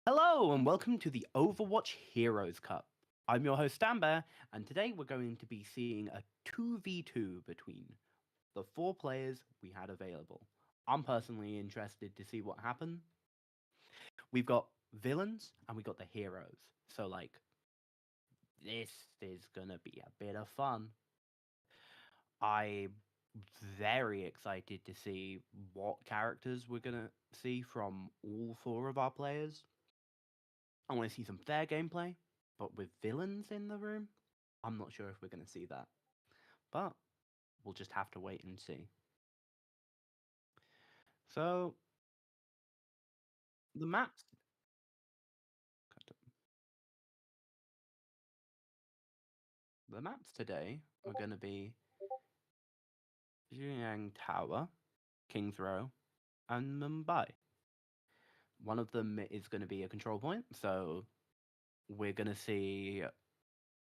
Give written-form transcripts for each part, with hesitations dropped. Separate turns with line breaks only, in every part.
Hello and welcome to the Overwatch Heroes Cup. I'm your host Stanbear, and today we're going to be seeing a 2v2 between the four players we had available. I'm personally interested to see what happened. We've got villains and we got the heroes. So this is gonna be a bit of fun. I'm very excited to see what characters we're gonna see from all four of our players. I want to see some fair gameplay, but with villains in the room, I'm not sure if we're going to see that. But we'll just have to wait and see. So, the maps. The maps today are going to be Jiang Tower, King's Row, and Mumbai. One of them is going to be a control point, so we're going to see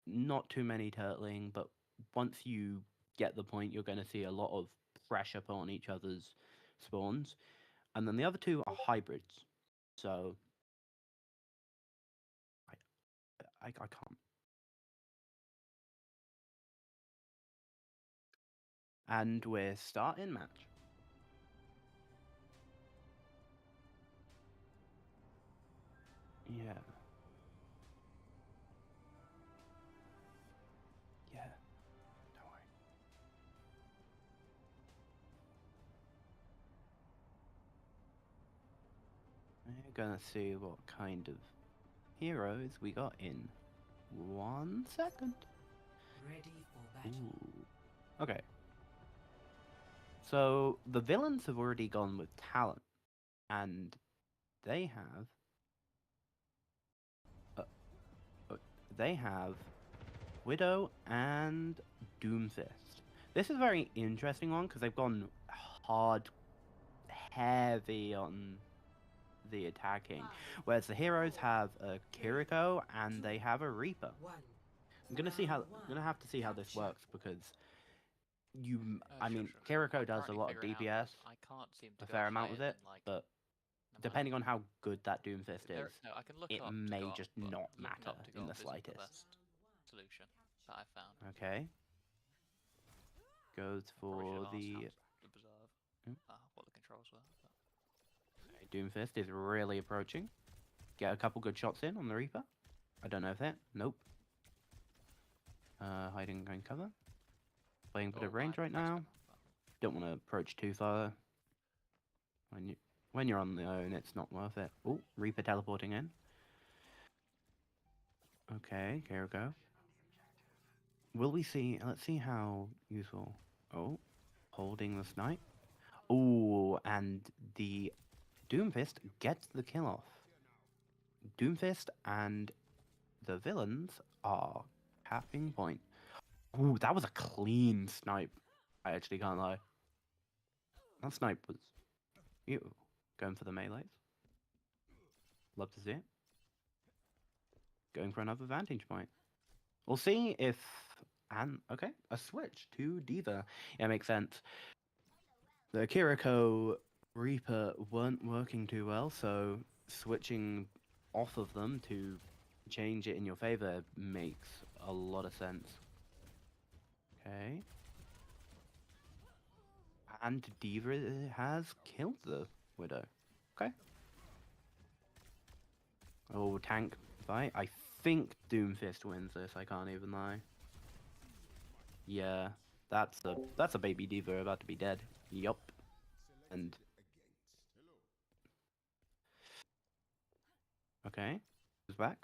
not too many turtling, but once you get the point, you're going to see a lot of pressure put on each other's spawns. And then the other two are hybrids. So I can't. And we're starting match. Yeah. Yeah. Don't worry. We're gonna see what kind of heroes we got in 1 second.
Ready for battle.
Ooh. Okay. So the villains have already gone with talent, and they have. Uh, they have Widow and Doomfist. This is a very interesting one because they've gone heavy on the attacking, whereas the heroes have a Kiriko and they have a Reaper. I'm gonna have to see how this works because
Sure.
Kiriko
I'm
does a
currently
lot of
figuring out
DPS,
I can't seem to
a
go
fair amount
higher
with it,
than like.
but
No,
depending on how good that Doomfist is,
no, I can look
it
up to
may
go up,
just
but
not
looking
matter
up to go
in the
up isn't the
slightest.
best solution that I found.
Okay. Goes for
Probably
the
observe what the controls were. But...
Okay, Doomfist is really approaching. Get a couple good shots in on the Reaper. I don't know if that. Nope. Hiding going cover. Playing a bit of range right now. Don't want to approach too far. When you're on the own, it's not worth it. Oh, Reaper teleporting in. Okay, here we go. Will we see? Let's see how useful. Oh, holding the snipe. Oh, and the Doomfist gets the kill off. Doomfist and the villains are capping point. Ooh, that was a clean snipe. I actually can't lie. That snipe was ew. Going for the melees. Love to see it. Going for another vantage point. We'll see if okay, a switch to D.Va. Yeah, makes sense. The Kiriko Reaper weren't working too well, so switching off of them to change it in your favor makes a lot of sense. Okay. And D.Va has killed the Widow. Okay. Oh, tank fight. I think Doomfist wins this, I can't even lie. Yeah, that's a baby D.Va about to be dead. Yup. And okay. Who's back?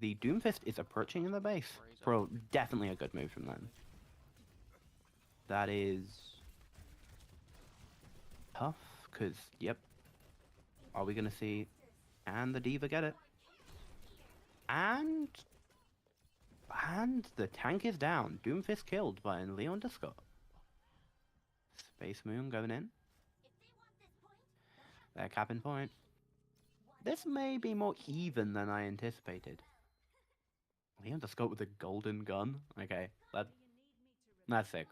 The Doomfist is approaching in the base. Bro, definitely a good move from them. That is tough, because, yep. Are we going to see... And the D.Va get it. And the tank is down. Doomfist killed by Leon Discott. Space Moon going in. They're capping point. This may be more even than I anticipated. Leon Discott with a golden gun? Okay, that's sick.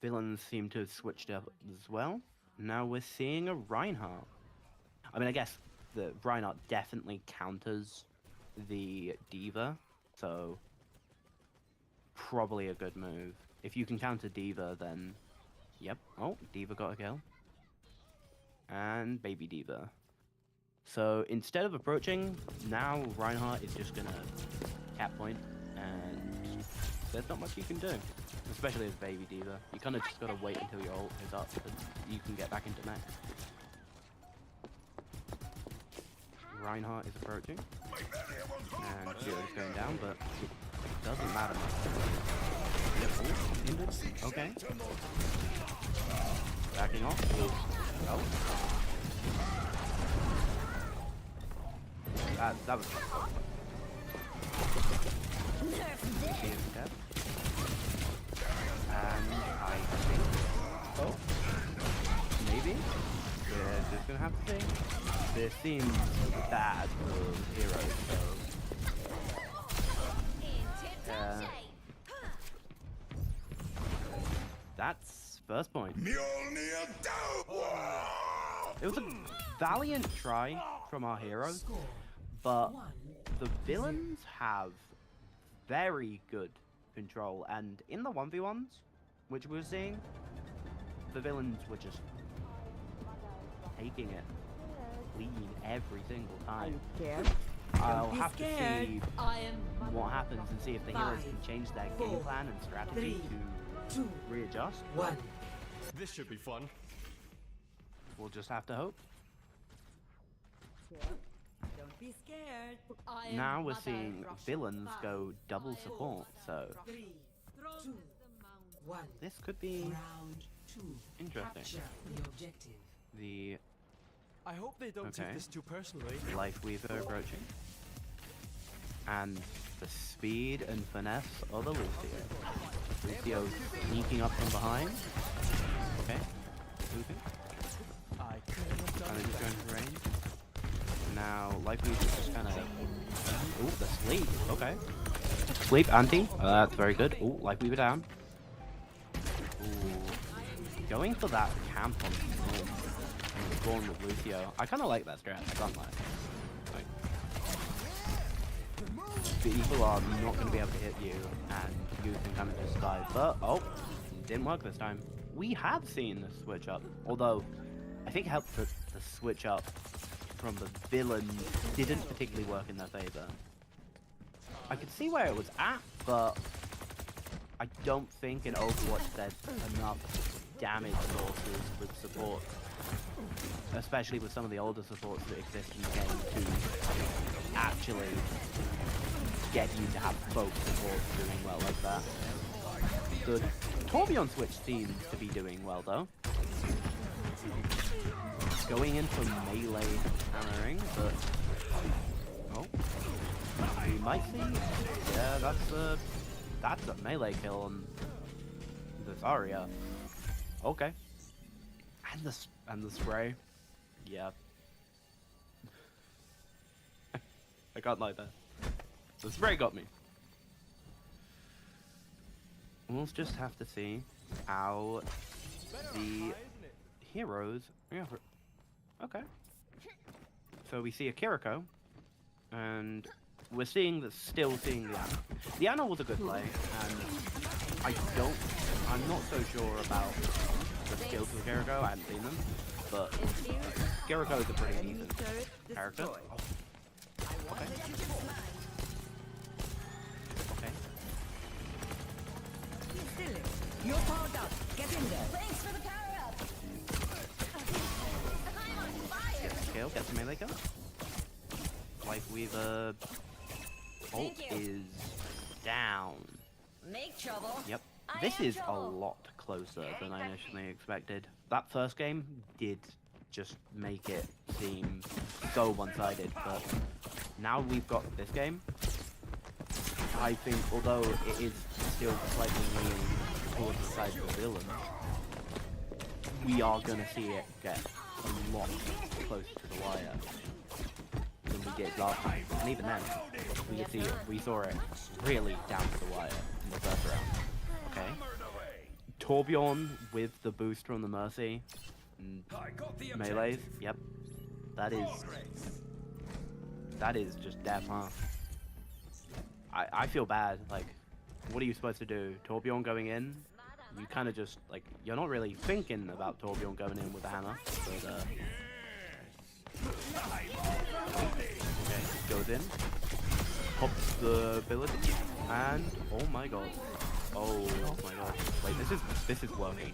villains seem to have switched up as well. Now we're seeing a Reinhardt. I mean, I guess the Reinhardt definitely counters the Diva, so probably a good move. If you can counter Diva, then yep. Oh, Diva got a kill. And baby Diva. So instead of approaching, now Reinhardt is just gonna cap point, and there's not much you can do. Especially as baby Diva. You kinda just gotta wait until your ult is up and you can get back into mech. Reinhardt is approaching. And Zero is going down, but it doesn't matter much. Oh, injured. Okay. Backing off. Oh. That was dead. And I think, oh, maybe we're just gonna have to see. This seems bad for heroes, so that's first point. It was a valiant try from our heroes, but the villains have very good control, and in the 1v1s, which we were seeing, the villains were just taking it clean every single time. I'll have to see what happens and see if the heroes can change their game plan and strategy to readjust.
This should be fun.
We'll just have to hope.
Don't be scared.
Now we're seeing villains go double support, so
3, 2, 1.
this could be
Round 2.
interesting.
Capture the objective.
The
I hope they don't
Okay.
take this too personally.
Life Weaver approaching. And the speed and finesse of the Lucio. Lucio sneaking up from behind. Okay. Moving.
I couldn't have done
And then just
better.
going to range. Now, Life Weaver just kind of... Ooh, the sleep. Okay. Sleep, anti. That's very good. Ooh, Life Weaver down. Ooh. Going for that camp on Storm. And Storm with Lucio. I kind of like that strat. I can't lie. Like, people are not going to be able to hit you, and you can kind of just dive. But, oh, it didn't work this time. We have seen the switch up, although I think it helped that the switch up from the villain didn't particularly work in their favor. I could see where it was at, but I don't think in Overwatch there's enough damage sources with support, especially with some of the older supports that exist in the game, to actually get you to have both supports doing well like that. The Torbjorn switch seems to be doing well though. Going in for melee hammering, but oh, we might see. Yeah, that's a melee kill on the Zarya. Okay, and the spray. Yeah, I can't like that. The spray got me. We'll just have to see how the heroes. Yeah. Okay. So we see a Kiriko, and we're seeing still seeing the Ana. The Ana was a good play, and I'm not so sure about the skills of Kiriko. I haven't seen them, but Kiriko is a pretty decent character. Oh. Okay. Okay.
You're powered up. Get in there.
Thanks for the power up. I'm on fire.
Get the kill, get the melee kill. Life Weaver ult
Thank you.
is down.
Make trouble.
Yep.
I
This
am
is a
trouble.
lot closer than I initially expected. That first game did just make it seem so one-sided, but now we've got this game. I think, although it is still slightly leaning towards the side of the villain, we are going to see it get a lot closer to the wire than we did last time. And even then, we saw it really down to the wire in the first round. Okay. Torbjorn with the boost from the Mercy and melees. Yep, that is just death, huh? I feel bad. Like, what are you supposed to do? Torbjorn going in? You kind of just like you're not really thinking about Torbjorn going in with a hammer, but okay, goes in, pops the ability, and oh my god. Oh my god. Wait, this is working.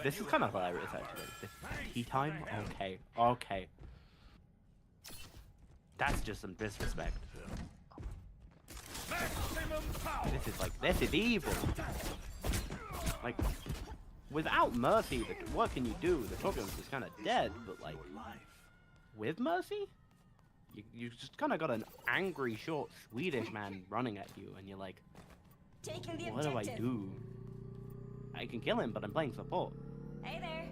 This is kind of hilarious actually. This tea time? Okay. Okay. That's just some disrespect. This is evil. Like, without Mercy, what can you do? The Torbjorn's just kind of dead, but like, with Mercy? You just kind of got an angry, short Swedish man running at you, and you're like,
Taking the
what do I
objective.
do? I can kill him, but I'm playing support.
Hey there.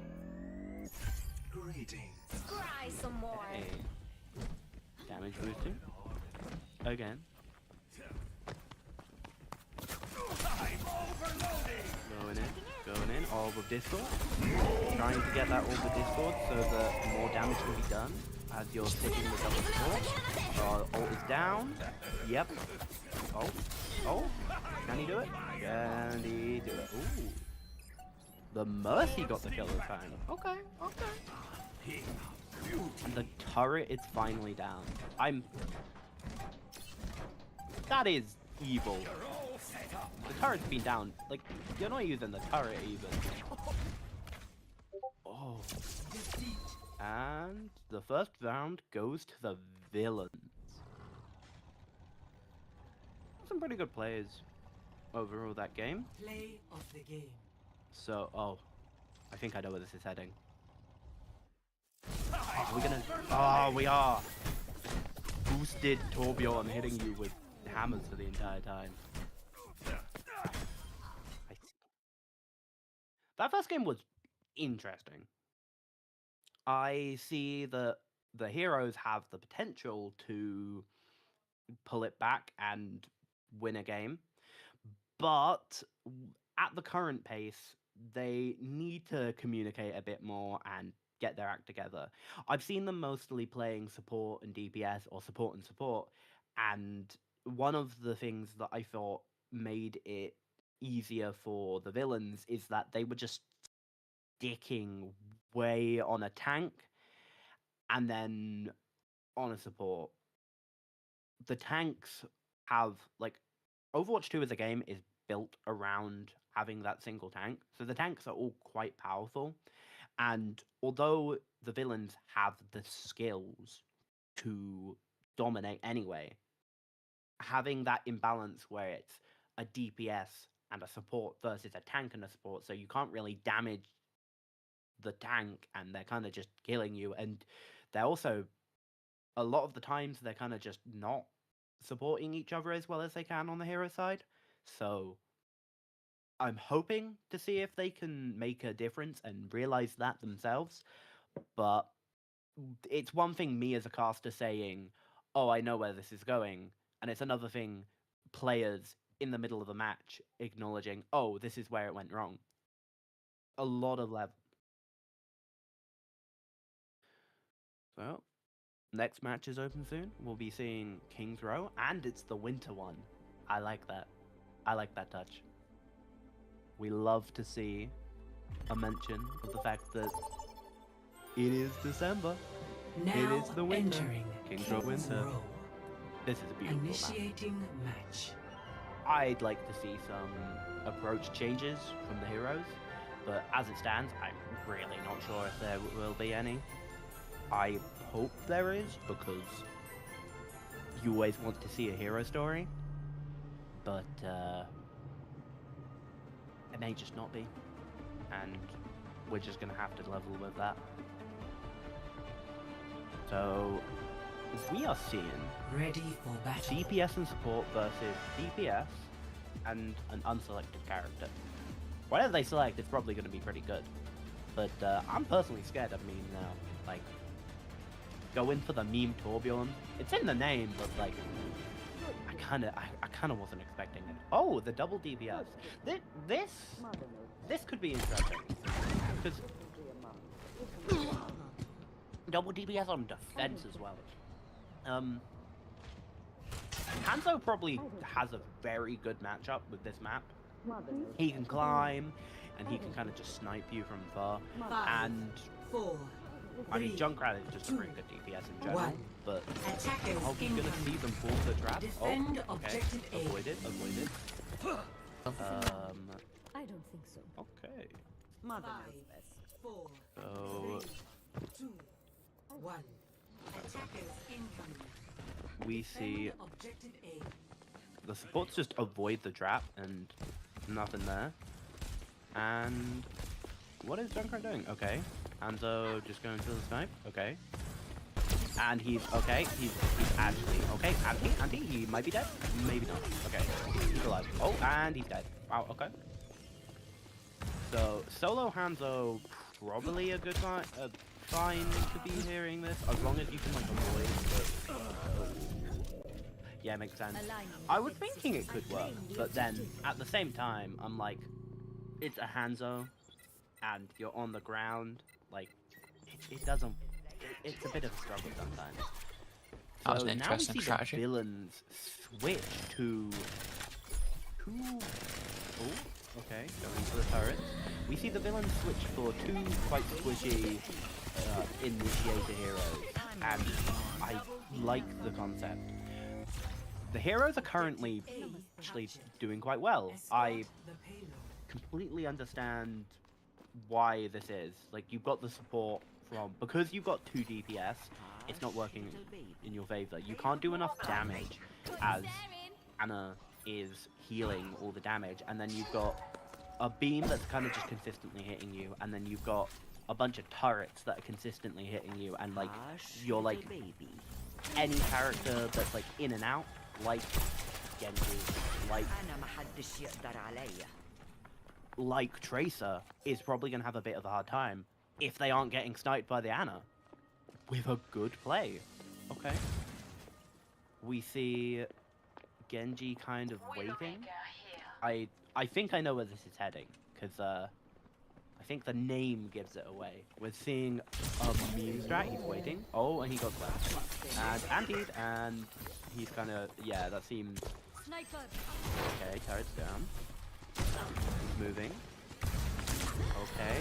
Cry some more.
Hey. Damage boosting. Again. Going in. Orb of Discord. Trying to get that Orb of Discord so that more damage can be done as you're sticking the double support. Ult is down. Yep. Oh. Can he do it? Can he do it? Ooh. The Mercy got the kill this time. Okay. And the turret is finally down. That is evil. The turret's been down. Like, you're not using the turret even. Oh. And the first round goes to the villains. Some pretty good players overall that game.
Play of the game.
So, I think I know where this is heading. Are we gonna... Oh, we are! Boosted Torbjorn hitting you with hammers for the entire time. That first game was interesting. I see that the heroes have the potential to pull it back and win a game, but at the current pace, they need to communicate a bit more and get their act together. I've seen them mostly playing support and DPS or support and support, and one of the things that I thought made it easier for the villains is that they were just sticking way on a tank and then on a support. The tanks have, like, Overwatch 2 as a game is built around having that single tank, so the tanks are all quite powerful, and although the villains have the skills to dominate anyway, having that imbalance where it's a DPS and a support versus a tank and a support, so you can't really damage the tank and they're kind of just killing you, and they're also, a lot of the times, they're kind of just not supporting each other as well as they can on the hero side. So I'm hoping to see if they can make a difference and realize that themselves, but it's one thing me as a caster saying, oh, I know where this is going, and it's another thing players in the middle of a match acknowledging, oh, this is where it went wrong. A lot of level. So, next match is open soon. We'll be seeing King's Row, and it's the winter one. I like that. I like that touch. We love to see a mention of the fact that it is December.
Now
It is the winter.
entering
King's Row winter.
Row.
This is a beautiful map.
Initiating match.
I'd like to see some approach changes from the heroes, but as it stands, I'm really not sure if there will be any. I hope there is, because you always want to see a hero story, but it may just not be, and we're just going to have to level with that. So, we are seeing
Ready for battle.
DPS and support versus DPS and an unselected character. Whatever they select, it's probably going to be pretty good. But I'm personally scared of memes now. Like, go in for the meme Torbjorn. It's in the name, but like, I I kind of wasn't expecting it. Oh, the double DPS. This could be interesting. Because double DPS on defense as well. Hanzo probably has a very good matchup with this map. He can climb, and he can kind of just snipe you from far.
5,
And
4,
I mean,
3,
Junkrat is just a very good DPS in general,
1.
but
Attackers
are we gonna see
incoming.
them fall for the trap?
Defend
Oh, okay.
objective A.
Avoid it, avoid it.
I don't think so.
Okay.
5, 4,
So
2, 1. Attackers incoming.
we see
Defend objective A.
the supports just avoid the trap and nothing there. And what is Junkrat doing? Okay. Hanzo just going to the snipe. Okay. And he's okay. He's actually okay. Anti, he might be dead. Maybe not. Okay. He's alive. Oh, and he's dead. Wow. Okay. So solo Hanzo probably a good guy. Fine to be hearing this as long as you can like avoid. Yeah, makes sense. I was thinking it could work, but then at the same time, I'm like, it's a Hanzo, and you're on the ground. Like, it doesn't. It's a bit of a struggle sometimes.
That was
So
an
now we
interesting
see
strategy.
the villains switch to. Oh, okay, going for the turret. We see the villains switch for two quite squishy initiator heroes, and I like the concept. The heroes are currently actually doing quite well. I
The payload.
completely understand why this is. Like, you've got the support from... Because you've got 2 DPS, it's not working in your favor. You can't do enough damage as Anna is healing all the damage, and then you've got a beam that's kind of just consistently hitting you, and then you've got a bunch of turrets that are consistently hitting you, and like, you're like, any character that's like in and out, like Genji, like Tracer, is probably going to have a bit of a hard time if they aren't getting sniped by the Ana with a good play. Okay. We see Genji kind of waiting. I think I know where this is heading, because I think the name gives it away. We're seeing a meme strat. He's waiting. Oh, and he got clapped. And antied, and he's kind of... Yeah, that seems...
Sniper.
Okay, turret's down. He's moving. Okay,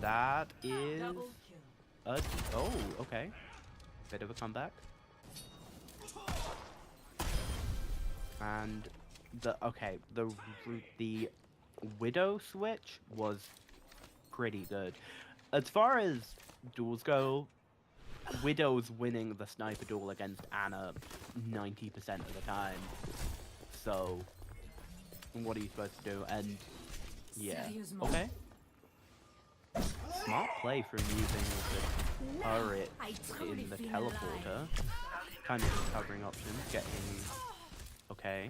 that is...
Double kill.
Oh, okay. Bit of a comeback. And the Widow switch was pretty good. As far as duels go, Widow's winning the sniper duel against Ana 90% of the time. So, what are you supposed to do? And yeah, okay. Smart play from using the turret in the teleporter. Kind of just covering options, getting... Okay.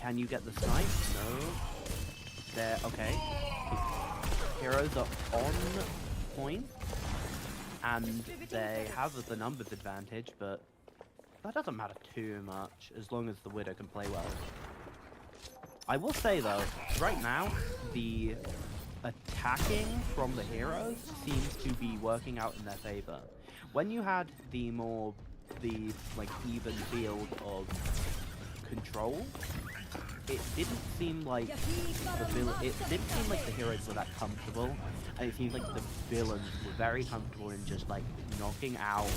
Can you get the snipe? No. There, okay. Heroes are on point. And they have the numbers advantage, but that doesn't matter too much, as long as the Widow can play well. I will say though, right now, the attacking from the heroes seems to be working out in their favor. When you had the like even field of control, it didn't seem like the heroes were that comfortable, and it seemed like the villains were very comfortable in just like knocking out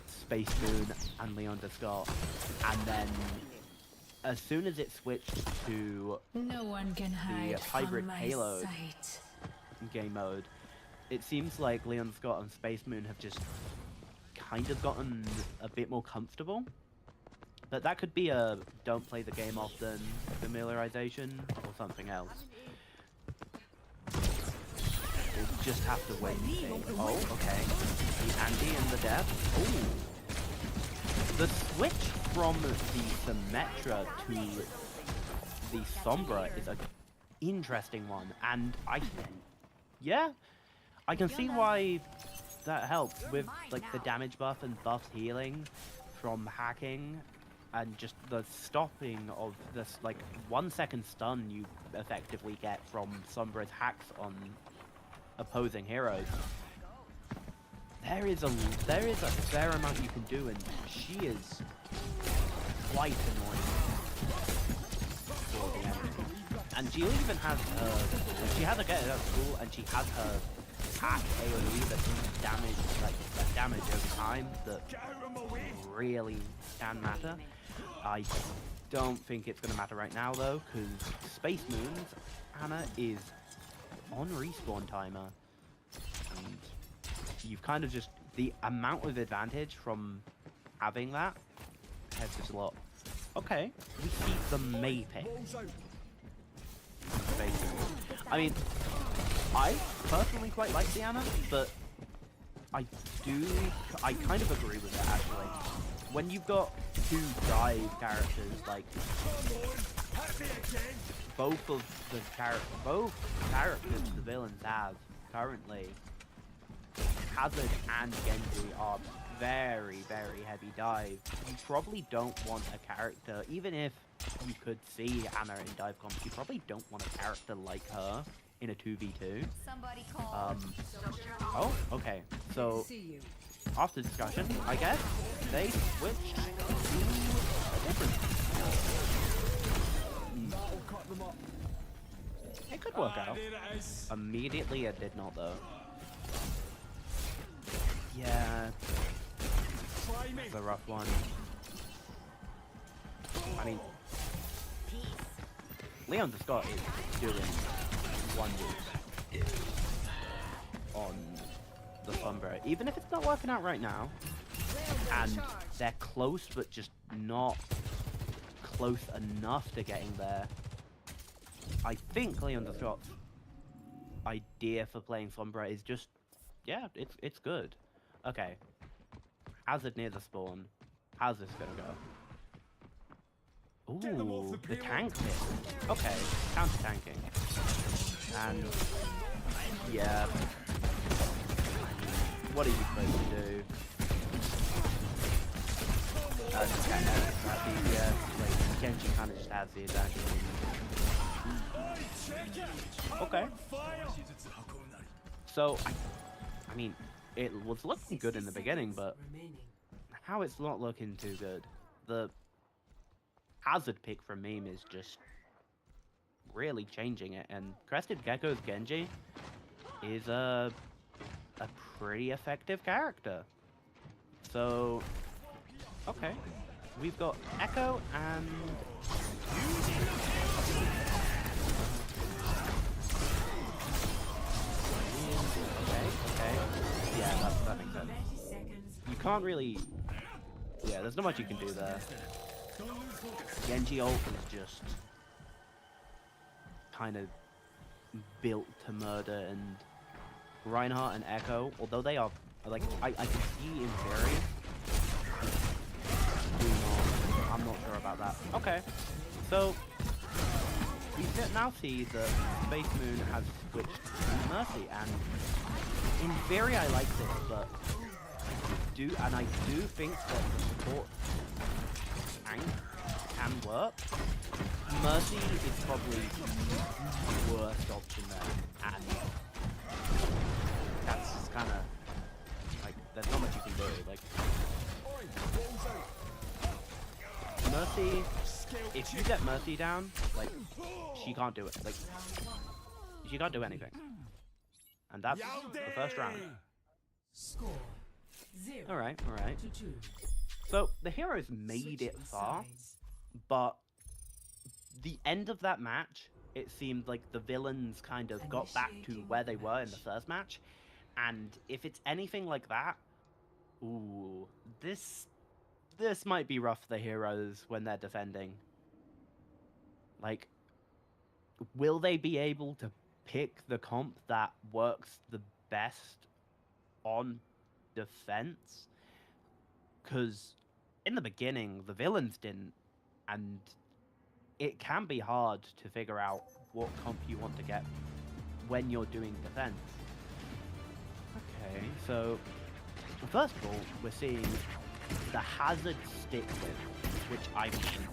Space Moon and Leon Descartes, and then as soon as it switched to
No one can hide
hybrid
from my
payload.
sight.
Game mode, it seems like Leon Scott and Space Moon have just kind of gotten a bit more comfortable. But that could be a don't play the game often familiarization or something else. We'll just have to wait and see. Oh, okay. The Andy and the Death. Ooh. The switch from the Symmetra to the Sombra is an interesting one, and yeah, I can see why that helps with like the damage buff and buff healing from hacking and just the stopping of this like 1 second stun you effectively get from Sombra's hacks on opposing heroes. There is a fair amount you can do, and she is quite annoying for the enemy. And she even has she has a get at school, and she has her hack AoE that that damage over time that really can matter. I don't think it's going to matter right now though, because Space Moon's Ana is on respawn timer, and you've kind of just the amount of advantage from having that has just a lot. Okay, we see the Mei pick. Space Moon. I mean, I personally quite like the Ana, but I kind of agree with it actually. When you've got two dive characters, like both characters the villains have currently, Hazard and Genji are very, very heavy dive. You probably don't want a character, even if you could see Ana in dive comp, you probably don't want a character like her in a 2v2.
Somebody call.
Oh, okay. So after discussion, I guess they switched to a different. It could work out. Immediately, it did not though. Yeah, it's a rough one. I mean, Leon Scott is doing wonders on the Sombra, even if it's not working out right now, and they're close but just not close enough to getting there. I think Leon Scott's idea for playing Sombra is just, yeah, it's good. Okay, Hazard near the spawn. How's this gonna go? Ooh, the tank hit. Okay, counter tanking. And yeah, what are you supposed to do? Just kind of that's easier. Like Genji kind of just has the advantage. Okay. So I mean, it was looking good in the beginning, but now it's not looking too good. The Hazard pick from Meme is just really changing it, and Crested Gecko's Genji is a pretty effective character. So, okay, we've got Echo and okay, yeah, that makes sense. You can't really, yeah, there's not much you can do there. Genji ult is just kind of built to murder, and Reinhardt and Echo, although they are, like, I can see in theory, I'm not sure about that. Okay, so we now see that Space Moon has switched to Mercy, and in theory I like this, but I do think that the support tank can work. Mercy is probably the worst option there, and that's kind of like there's not much you can do. Like Mercy, if you get Mercy down, like she can't do it. Like she can't do anything, and that's the first round.
Score 0
All right.
to 2.
So the heroes made it far, but the end of that match, it seemed like the villains kind of got back to where they were in the first match, and if it's anything like that, ooh, this might be rough for the heroes when they're defending. Like, will they be able to pick the comp that works the best on defense? Because in the beginning, the villains didn't, and it can be hard to figure out what comp you want to get when you're doing defense. Okay, so first of all, we're seeing the hazard stick with, which I mean,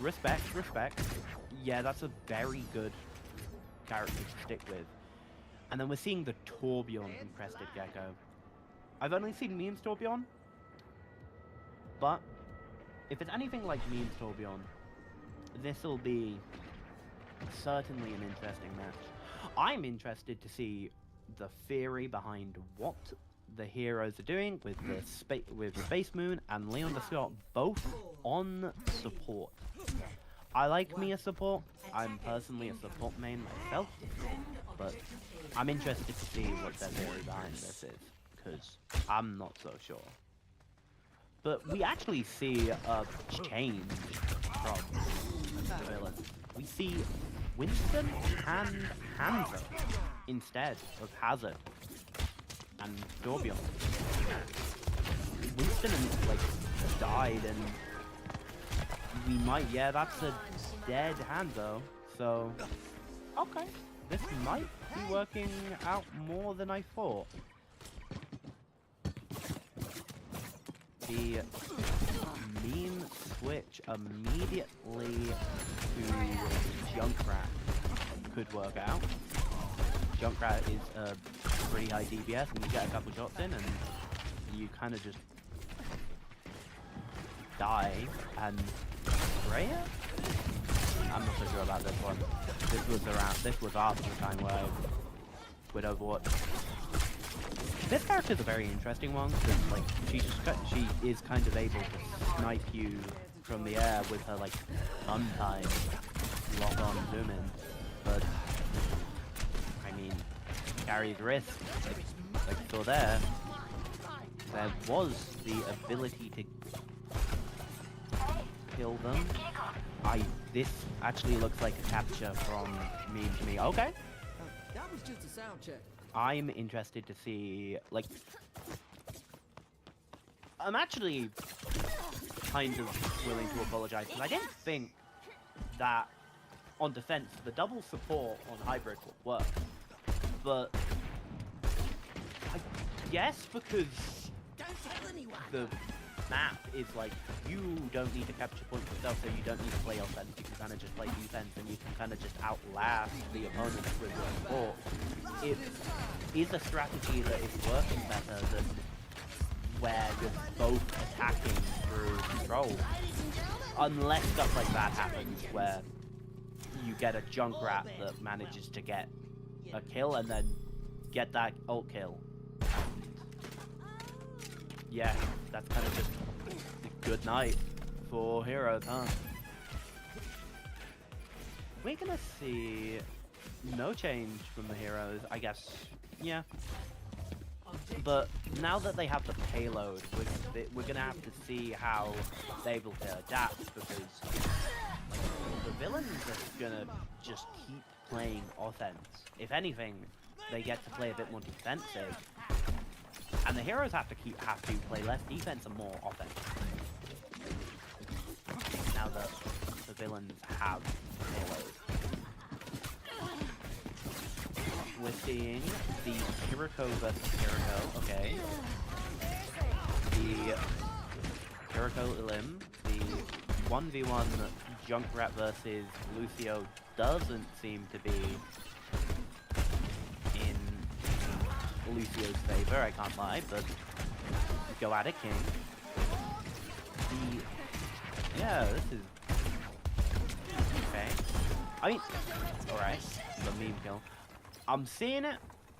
respect. Yeah, that's a very good character to stick with. And then we're seeing the Torbjorn from Crested Gecko. I've only seen Memes Torbjorn, but if it's anything like Memes Torbjorn, this will be certainly an interesting match. I'm interested to see the theory behind what the heroes are doing with the Space Moon and Leon the Scott both on support. I like me a support. I'm personally a support main myself, but I'm interested to see what their theory behind this is, because I'm not so sure. But we actually see a change from the villain. We see Winston and Hanzo instead of Hazard and Torbjorn. Winston like died, and we might, yeah, that's a dead Hanzo, so okay, this might be working out more than I thought. The meme switch immediately to Junkrat could work out. Junkrat is a pretty high DPS, and you get a couple shots in and you kind of just die. And Freya? I'm not so sure about this one. This was after the time where with Overwatch. This character's a very interesting one, because like she is kind of able to snipe you from the air with her like fun time lock on zoom in. But I mean, carries risk. Like you saw there was the ability to kill them. This actually looks like a capture from Meme to me. Okay.
That was just a sound check.
I'm interested to see, like, I'm actually kind of willing to apologize, because I didn't think that on defense the double support on hybrid would work. But I guess because the map is like, you don't need to capture points yourself, so you don't need to play offense, you can kind of just play defense, and you can kind of just outlast the opponent with your support. It is a strategy that is working better than where you're both attacking through control. Unless stuff like that happens, where you get a Junkrat that manages to get a kill and then get that ult kill. Yeah, that's kind of just a good night for heroes, huh? We're gonna see no change from the heroes, I guess. Yeah. But now that they have the payload, we're gonna have to see how they're able to adapt, because the villains are gonna just keep playing offense. If anything, they get to play a bit more defensive. And the heroes have to play less defense and more offense. Now that the villains have payload. We're seeing the Kiriko versus Kiriko, okay. The Kiriko Elim, the 1v1 Junkrat versus Lucio doesn't seem to be in Lucio's favor, I can't lie, but go at it, King. Yeah, this is okay. I mean, alright, the meme kill. I'm seeing it,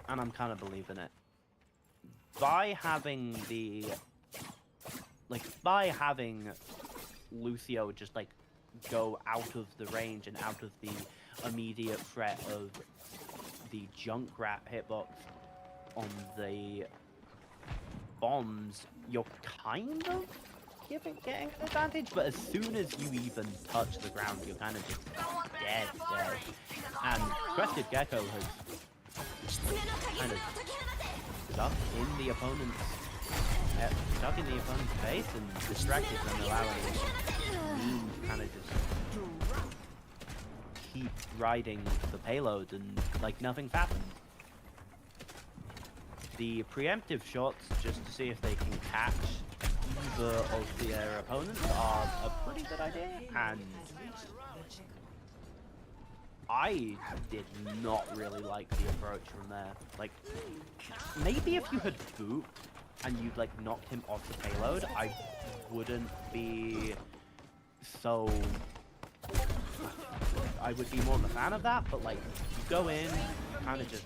and I'm kind of believing it. By having Lucio just like go out of the range and out of the immediate threat of the Junkrat hitbox on the bombs, you're kind of getting an advantage, but as soon as you even touch the ground, you're kind of just dead. And Crested Gecko has kind of stuck in the opponent's face and distracted them, allowing Meme to kind of just keep riding the payload and like nothing's happened. The preemptive shots, just to see if they can catch of their opponents are a pretty good idea, and I did not really like the approach from there. Like, maybe if you had booped and you'd like knocked him off the payload, I wouldn't be so... I would be more of a fan of that, but like, you go in, kind of just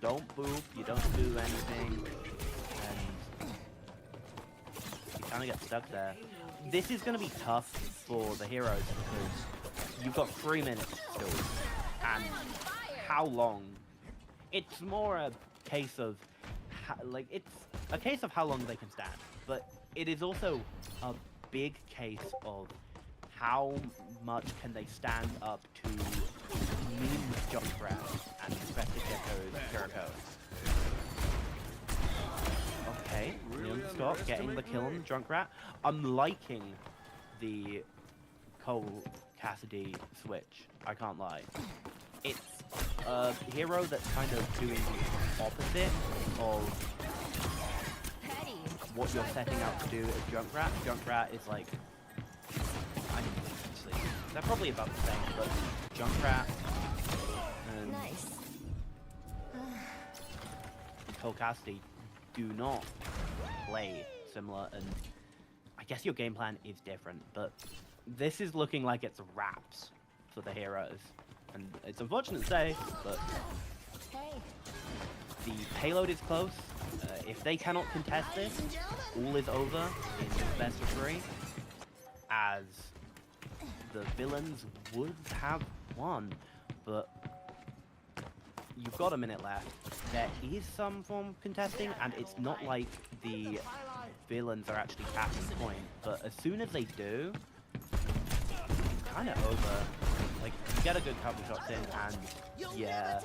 don't boop, you don't do anything, and you kind of get stuck there. This is going to be tough for the heroes because you've got 3 minutes still, and how long? It's more a case of, it's a case of how long they can stand, but it is also a big case of how much can they stand up to meme Junkrat and Infected Gecko's Jericho. Okay, Leon Scott getting the kill on Junkrat. I'm liking the Cole Cassidy switch, I can't lie. It's a hero that's kind of doing the opposite of what you're setting out to do as Junkrat. Junkrat is like, actually, they're probably about the same, but Junkrat and Cole Cassidy do not play similar, and I guess your game plan is different, but this is looking like it's wraps for the heroes, and it's unfortunate to say, but the payload is close. If they cannot contest this, all is over in best of 3, as the villains would have won, but you've got a minute left. There is some form of contesting, and it's not like the villains are actually capping point, but as soon as they do, it's kind of over. Like, you get a good couple shots in, and yeah.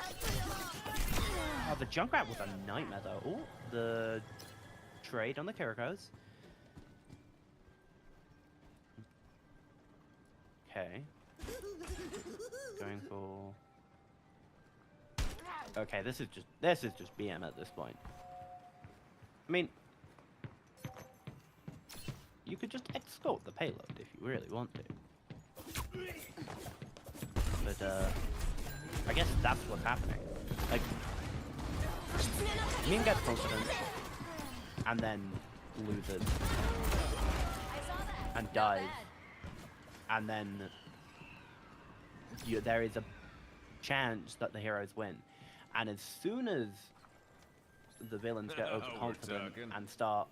Oh, the Junkrat was a nightmare though. Oh, the trade on the Kirikos. Okay. Going for... Okay, this is just BM at this point. I mean, you could just escort the payload if you really want to. But I guess that's what's happening. Like, Meme gets confident and then loses and dies, and then there is a chance that the heroes win. And as soon as the villains get overconfident and start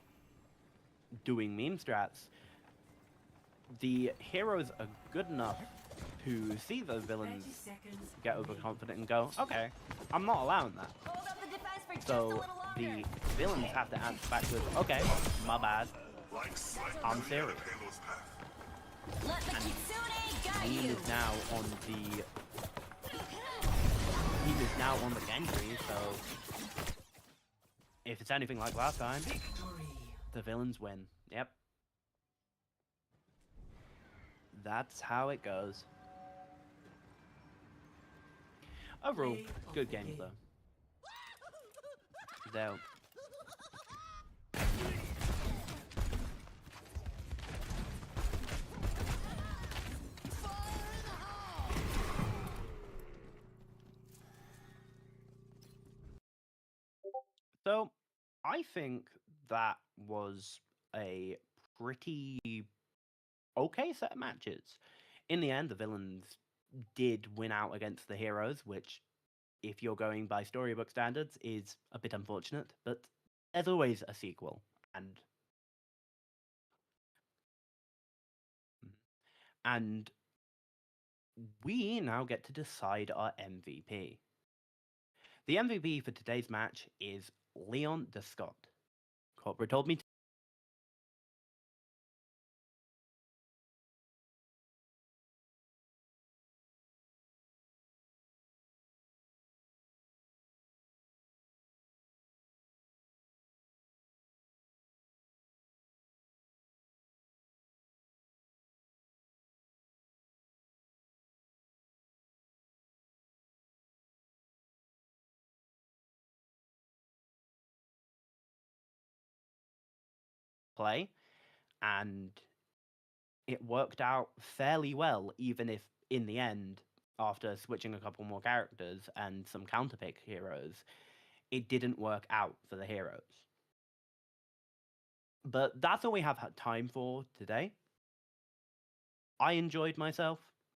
doing meme strats, the heroes are good enough to see the villains get overconfident and go, okay, I'm not allowing that. So the villains have to answer back with, okay, my bad, I'm serious. And Meme is now on the Genji, so if it's anything like last time, the villains win. Yep. That's how it goes. Overall, good games though. Though. So, I think that was a pretty okay set of matches. In the end, the villains did win out against the heroes, which, if you're going by storybook standards, is a bit unfortunate, but there's always a sequel, and we now get to decide our MVP. The MVP for today's match is Leon the Scott. Corporate told me play. and it worked out fairly well, even if in the end, after switching a couple more characters and some counterpick heroes, it didn't work out for the heroes. But that's all we have had time for today. I enjoyed myself.